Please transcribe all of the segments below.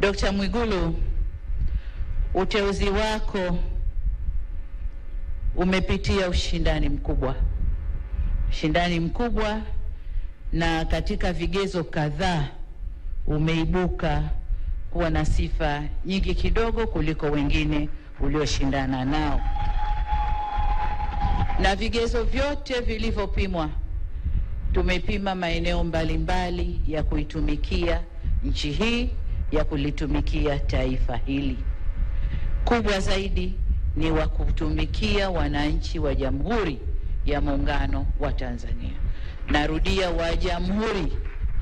Dr. Mwigulu, uteuzi wako umepitia ushindani mkubwa, na katika vigezo kadhaa umeibuka kuwa na sifa nyingi kidogo kuliko wengine ulioshindana nao, na vigezo vyote vilivyopimwa, tumepima maeneo mbalimbali ya kuitumikia nchi hii, ya kulitumikia taifa hili. Kubwa zaidi ni wa kutumikia wananchi wa Jamhuri ya Muungano wa Tanzania. Narudia, wa Jamhuri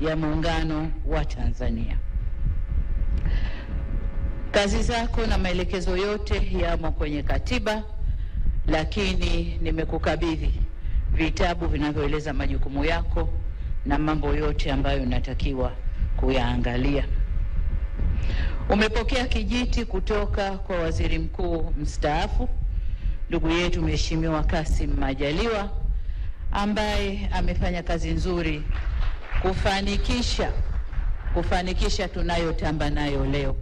ya Muungano wa Tanzania. Kazi zako na maelekezo yote yamo kwenye katiba, lakini nimekukabidhi vitabu vinavyoeleza majukumu yako na mambo yote ambayo unatakiwa kuyaangalia. Umepokea kijiti kutoka kwa Waziri Mkuu mstaafu ndugu yetu Mheshimiwa Kassim Majaliwa, ambaye amefanya kazi nzuri kufanikisha tunayotamba nayo leo.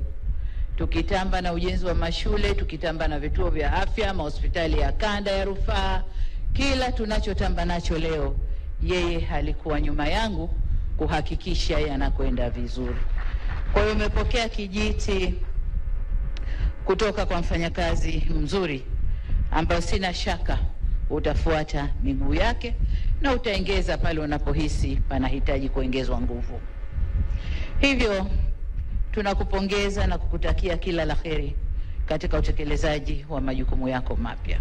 Tukitamba na ujenzi wa mashule, tukitamba na vituo vya afya, mahospitali ya kanda ya rufaa, kila tunachotamba nacho leo, yeye halikuwa nyuma yangu kuhakikisha yanakwenda vizuri. Kwa hiyo umepokea kijiti kutoka kwa mfanyakazi mzuri ambao sina shaka utafuata miguu yake na utaongeza pale unapohisi panahitaji kuongezwa nguvu. Hivyo tunakupongeza na kukutakia kila laheri katika utekelezaji wa majukumu yako mapya.